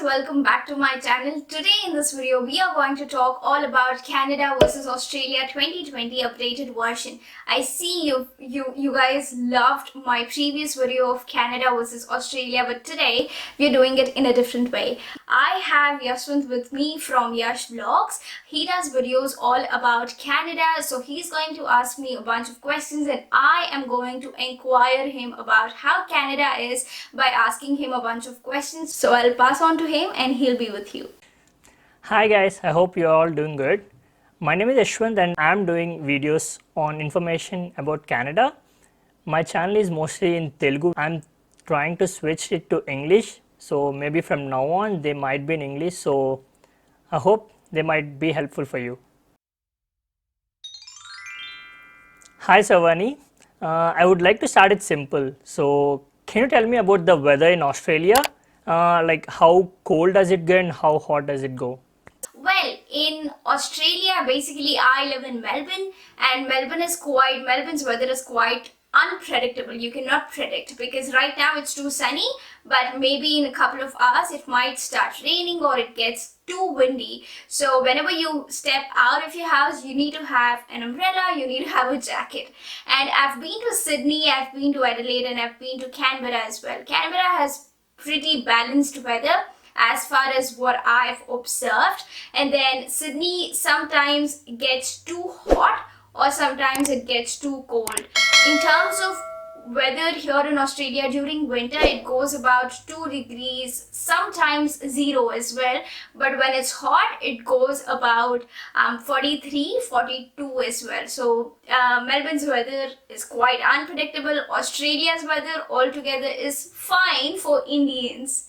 welcome back to my channel. Today in this video we are going to talk all about Canada versus Australia 2020 updated version. I see you guys loved my previous video of Canada versus Australia, but today we're doing it in a different way. I have Yashwant with me from Yash Vlogs. He does videos all about Canada, so he's going to ask me a bunch of questions and I am going to inquire him about how Canada is by asking him a bunch of questions. So I'll pass on to him and he'll be with you. Hi guys, I hope you're all doing good. My name is Yashwant and I'm doing videos on information about Canada. My channel is mostly in Telugu. I'm trying to switch it to English, so maybe from now on they might be in English, so I hope they might be helpful for you. Hi Savani, I would like to start it simple. So can you tell me about the weather in Australia? Like how cold does it get and how hot does it go? Well, in Australia, basically I live in Melbourne and Melbourne's weather is quite unpredictable. You cannot predict because right now it's too sunny, but maybe in a couple of hours it might start raining or it gets too windy. So whenever you step out of your house, you need to have an umbrella, you need to have a jacket. And I've been to Sydney, I've been to Adelaide, and I've been to Canberra as well. Canberra has pretty balanced weather as far as what I've observed, and then Sydney sometimes gets too hot or sometimes it gets too cold. In terms of weather here in Australia during winter, it goes about 2 degrees, sometimes 0 as well, but when it's hot it goes about 43, 42 as well. So Melbourne's weather is quite unpredictable. Australia's weather altogether is fine for Indians.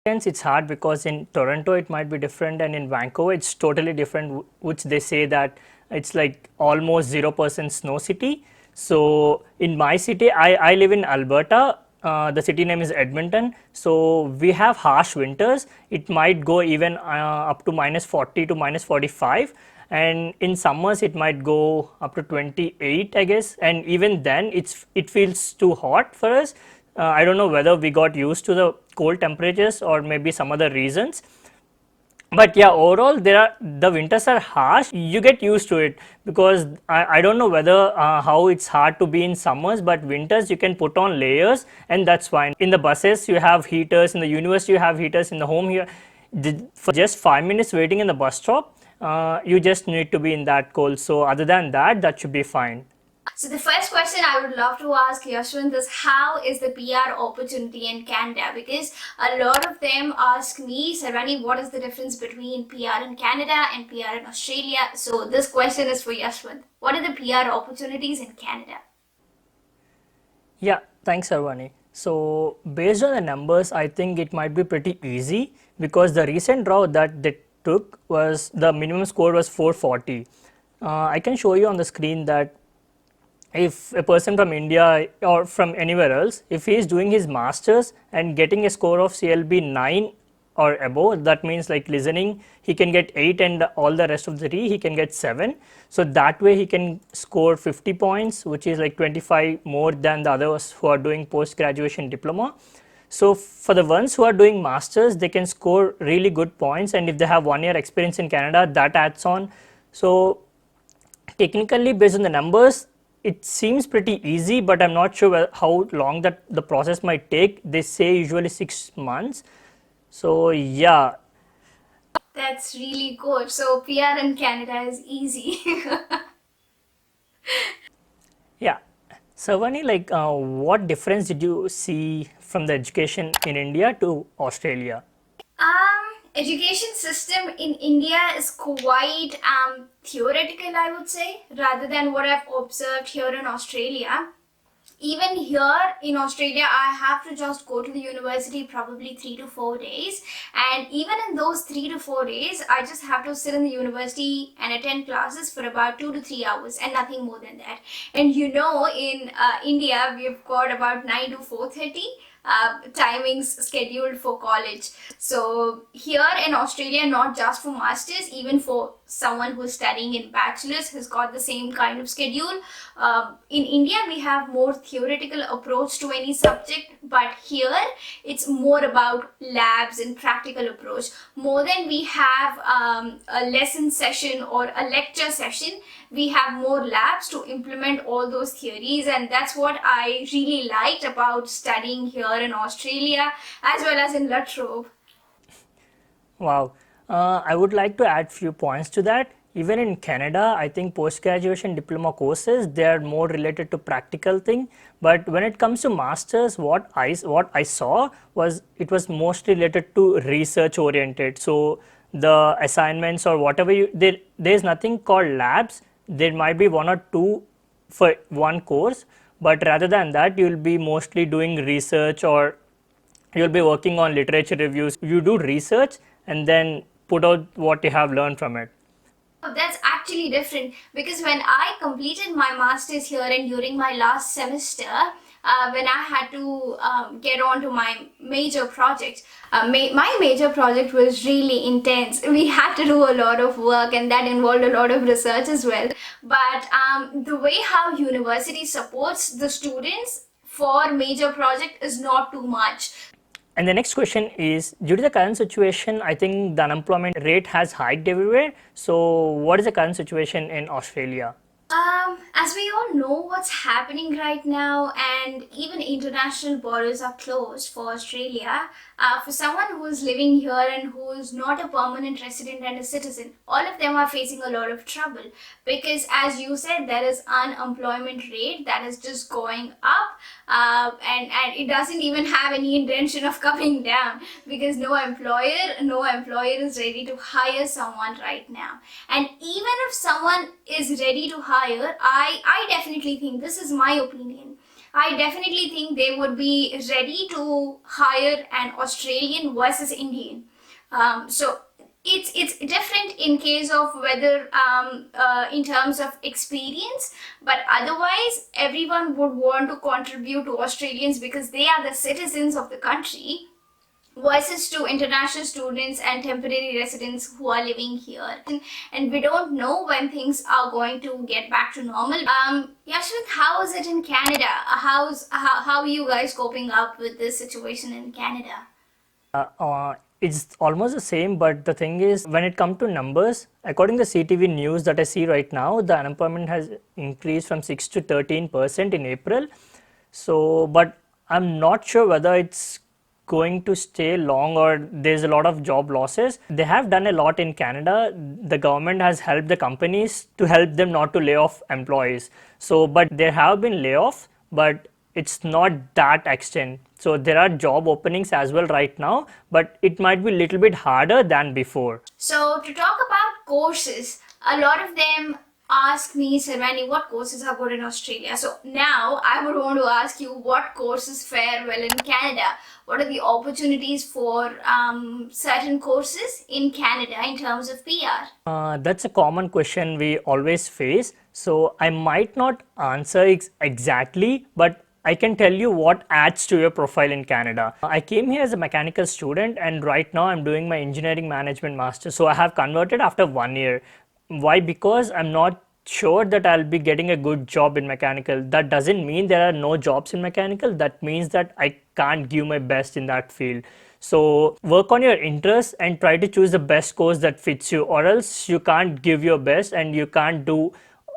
It's hard because in Toronto it might be different and in Vancouver it's totally different, which they say that it's like almost 0% snow city. So in my city, I live in Alberta, the city name is Edmonton, so we have harsh winters. It might go even up to minus 40 to minus 45, and in summers it might go up to 28 I guess, and even then it feels too hot for us. I don't know whether we got used to the cold temperatures or maybe some other reasons, but yeah, overall the winters are harsh. You get used to it because I don't know whether how it's hard to be in summers, but winters you can put on layers and that's fine. In the buses you have heaters, in the university you have heaters, in the home here for just 5 minutes waiting in the bus stop, you just need to be in that cold. So other than that, that should be fine. So the first question I would love to ask Yashwant is, how is the PR opportunity in Canada? Because a lot of them ask me, Sarvani, what is the difference between PR in Canada and PR in Australia? So this question is for Yashwant. What are the PR opportunities in Canada? Yeah, thanks Sarvani. So based on the numbers, I think it might be pretty easy because the recent draw that they took was, the minimum score was 440. I can show you on the screen that if a person from India or from anywhere else, if he is doing his masters and getting a score of CLB 9 or above, that means like listening he can get 8 and all the rest of the he can get 7. So that way he can score 50 points, which is like 25 more than the others who are doing post graduation diploma. So for the ones who are doing masters, they can score really good points, and if they have 1 year experience in Canada, that adds on. So technically based on the numbers, it seems pretty easy, but I'm not sure how long that the process might take. They say usually 6 months. So yeah. That's really good. So PR in Canada is easy. Yeah. Savani, like what difference did you see from the education in India to Australia? Education system in India is quite theoretical, I would say, rather than what I've observed here in Australia. Even here in Australia, I have to just go to the university probably 3 to 4 days, and even in those 3 to 4 days, I just have to sit in the university and attend classes for about 2 to 3 hours and nothing more than that. And you know, in India, we've got about 9 to 4:30 timings scheduled for college. So here in Australia, not just for masters, even for someone who's studying in bachelor's has got the same kind of schedule. In India, we have more theoretical approach to any subject, but here it's more about labs and practical approach. More than we have a lesson session or a lecture session, we have more labs to implement all those theories, and that's what I really liked about studying here in Australia as well as in La Trobe. Wow. I would like to add few points to that. Even in Canada, I think post-graduation diploma courses, they are more related to practical thing. But when it comes to masters, what I saw was it was mostly related to research oriented. So the assignments or whatever there's nothing called labs. There might be one or two for one course, but rather than that, you'll be mostly doing research or you'll be working on literature reviews. You do research and then put out what you have learned from it. Oh, that's actually different, because when I completed my master's here and during my last semester, when I had to get on to my major project, my major project was really intense. We had to do a lot of work, and that involved a lot of research as well. But the way how university supports the students for major project is not too much. And the next question is, due to the current situation, I think the unemployment rate has hiked everywhere. So what is the current situation in Australia? As we all know what's happening right now, and even international borders are closed for Australia, for someone who is living here and who is not a permanent resident and a citizen, all of them are facing a lot of trouble, because as you said, there is unemployment rate that is just going up, and it doesn't even have any intention of coming down, because no employer is ready to hire someone right now. And even if someone is ready to hire, I definitely think, this is my opinion, I definitely think they would be ready to hire an Australian versus Indian. So it's different in case of whether in terms of experience, but otherwise everyone would want to contribute to Australians because they are the citizens of the country, versus to international students and temporary residents who are living here. And we don't know when things are going to get back to normal. Yashwant, how is it in Canada? How are you guys coping up with this situation in Canada? It's almost the same, but the thing is, when it comes to numbers, according to the CTV news that I see right now, the unemployment has increased from 6 to 13% in April. So, but I'm not sure whether it's going to stay long or there's a lot of job losses. They have done a lot in Canada. The government has helped the companies to help them not to lay off employees. So, but there have been layoffs, but it's not that extent. So there are job openings as well right now, but it might be a little bit harder than before. So to talk about courses, a lot of them ask me, Sarvani, what courses are good in Australia? So now I would want to ask you, what courses fare well in Canada? What are the opportunities for certain courses in Canada in terms of PR? That's a common question we always face. So I might not answer exactly, but I can tell you what adds to your profile in Canada. I came here as a mechanical student, and right now I'm doing my engineering management master. So I have converted after 1 year. Why? Because I'm not sure that I'll be getting a good job in mechanical. That doesn't mean there are no jobs in mechanical. That means that I can't give my best in that field. So work on your interests and try to choose the best course that fits you, or else you can't give your best and you can't do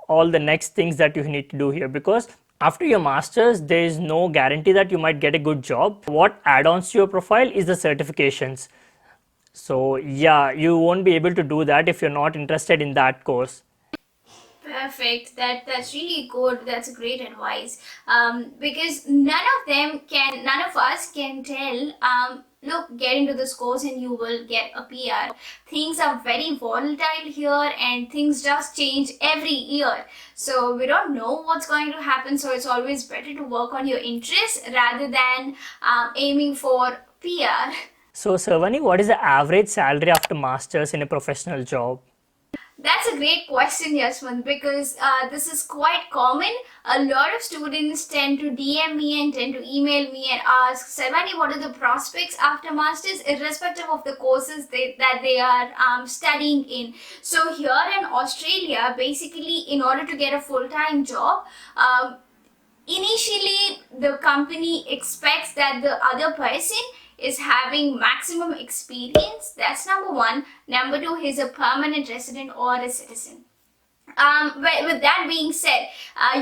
all the next things that you need to do here, because after your masters, there is no guarantee that you might get a good job. What add-ons to your profile is the certifications. So yeah, you won't be able to do that if you're not interested in that course. Perfect. That's really good. That's great advice. Because none of us can tell. Look, get into this course and you will get a PR. Things are very volatile here, and things just change every year. So we don't know what's going to happen. So it's always better to work on your interests rather than aiming for PR. So Sarvani, what is the average salary after masters in a professional job? That's a great question, Yashwant, because this is quite common. A lot of students tend to DM me and tend to email me and ask, Sarvani, what are the prospects after masters, irrespective of the courses that they are studying in. So here in Australia, basically, in order to get a full-time job, initially the company expects that the other person is having maximum experience. That's number one. Number two, he's a permanent resident or a citizen. With that being said,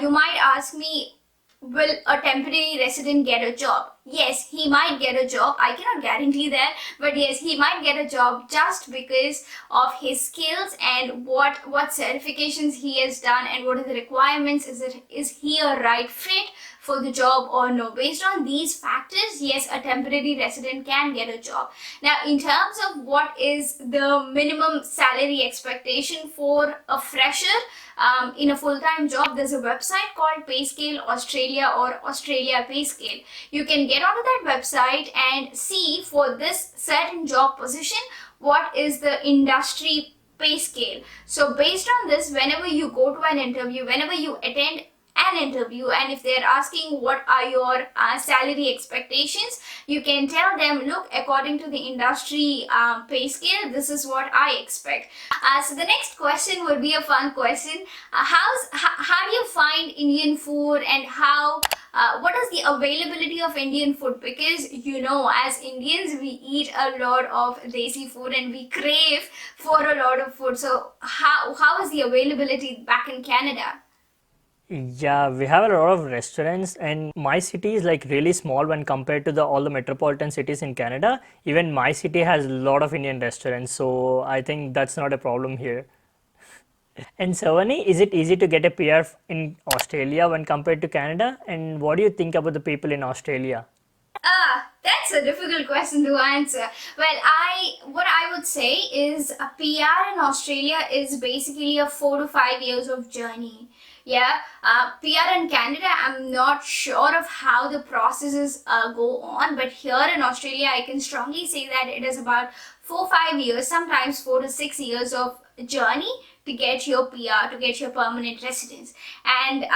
you might ask me, will a temporary resident get a job? Yes, he might get a job. I cannot guarantee that, but yes, he might get a job just because of his skills and what certifications he has done and what are the requirements. Is he a right fit for the job or no? Based on these factors, yes, a temporary resident can get a job. Now, in terms of what is the minimum salary expectation for a fresher in a full-time job, there's a website called PayScale Australia or Australia PayScale. You can get onto that website and see for this certain job position what is the industry pay scale. So based on this, whenever you go to an interview, whenever you attend an interview, and if they're asking what are your salary expectations, you can tell them, look, according to the industry pay scale, this is what I expect. So the next question would be a fun question. How do you find Indian food, and what is the availability of Indian food? Because as Indians, we eat a lot of desi food and we crave for a lot of food. So how is the availability back in Canada? Yeah, we have a lot of restaurants, and my city is like really small when compared to all the metropolitan cities in Canada. Even my city has a lot of Indian restaurants, so I think that's not a problem here. And Savani, is it easy to get a PR in Australia when compared to Canada? And what do you think about the people in Australia? That's a difficult question to answer. Well, what I would say is a PR in Australia is basically a 4 to 5 years of journey. Yeah, PR in Canada, I'm not sure of how the processes go on, but here in Australia, I can strongly say that it is about 4-5 years, sometimes 4 to 6 years of journey to get your PR, to get your permanent residence. And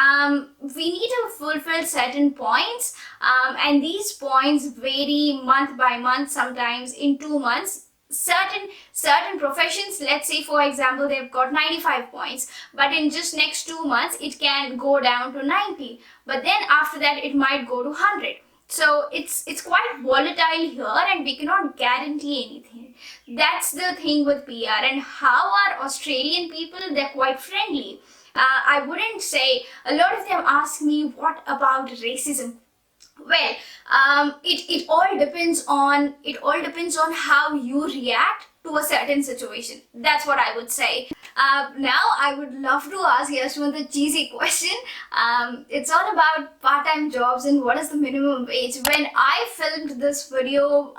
we need to fulfill certain points, and these points vary month by month, sometimes in 2 months. Certain professions, let's say for example they've got 95 points, but in just next 2 months it can go down to 90, but then after that it might go to 100. So it's quite volatile here, and we cannot guarantee anything. That's the thing with PR. And how are Australian people? They're quite friendly. I wouldn't say, a lot of them ask me, what about racism? Well, it all depends on how you react to a certain situation. That's what I would say. Now I would love to ask Yashwant a cheesy question. It's all about part-time jobs and what is the minimum wage. When I filmed this video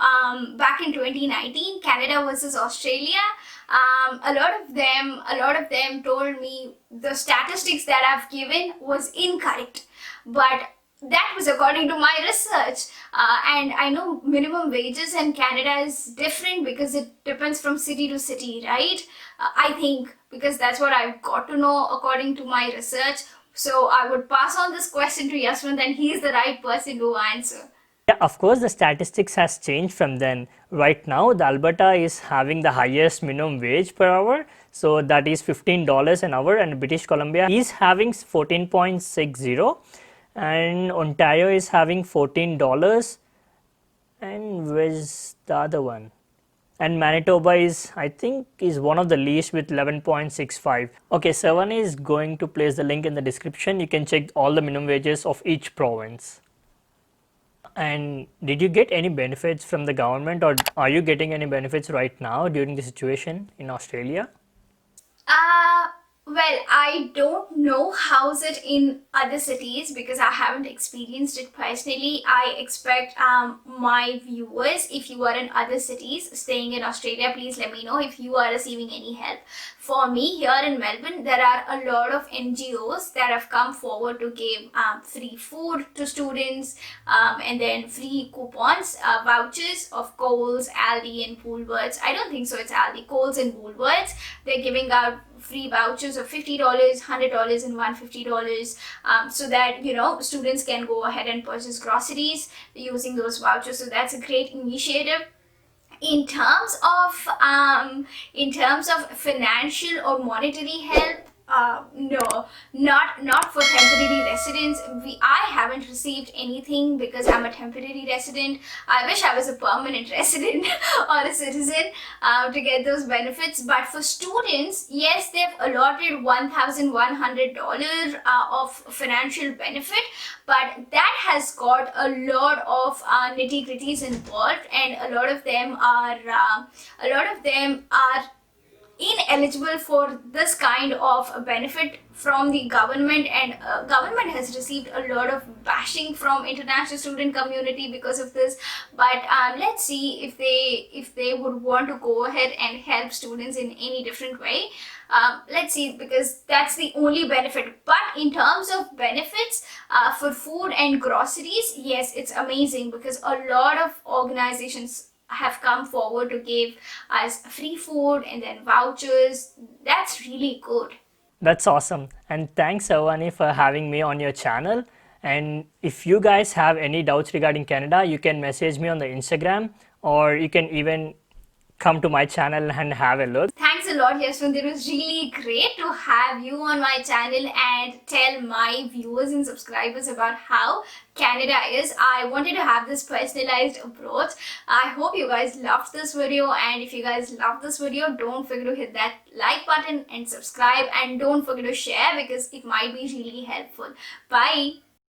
back in 2019, Canada versus Australia, a lot of them told me the statistics that I've given was incorrect, but that was according to my research. And I know minimum wages in Canada is different because it depends from city to city, right? I think, because that's what I've got to know according to my research. So I would pass on this question to Yashwant, and he's the right person to answer. Yeah, of course, the statistics has changed from then. Right now, the Alberta is having the highest minimum wage per hour. So that is $15 an hour, and British Columbia is having 14.60. And Ontario is having $14, and where's the other one? And Manitoba is, I think, is one of the least with 11.65. Okay, Savani is going to place the link in the description. You can check all the minimum wages of each province. And did you get any benefits from the government, or are you getting any benefits right now during the situation in Australia? Well, I don't know how's it in other cities because I haven't experienced it personally. I expect my viewers, if you are in other cities staying in Australia, please let me know if you are receiving any help. For me, here in Melbourne, there are a lot of NGOs that have come forward to give free food to students, and then free coupons, vouchers of Coles, Aldi and Woolworths. I don't think so, it's Aldi, Coles and Woolworths. They're giving out free vouchers of $50, $100 and $150, so that students can go ahead and purchase groceries using those vouchers. So that's a great initiative. In terms of financial or monetary help, No, not for temporary residents. I haven't received anything because I'm a temporary resident. I wish I was a permanent resident or a citizen to get those benefits. But for students, yes, they've allotted $1,100 of financial benefit, but that has got a lot of nitty gritties involved, and a lot of them are ineligible for this kind of benefit from the government, and government has received a lot of bashing from international student community because of this. But let's see if they would want to go ahead and help students in any different way. Let's see, because that's the only benefit. But in terms of benefits for food and groceries, yes, it's amazing because a lot of organizations have come forward to give us free food and then vouchers. That's really good. That's awesome. And thanks, Avani, for having me on your channel. And if you guys have any doubts regarding Canada, you can message me on the Instagram, or you can even come to my channel and have a look. Thanks a lot, Yashwant. It was really great to have you on my channel and tell my viewers and subscribers about how Canada is. I wanted to have this personalized approach. I hope you guys loved this video, and if you guys loved this video, don't forget to hit that like button and subscribe, and don't forget to share because it might be really helpful. Bye.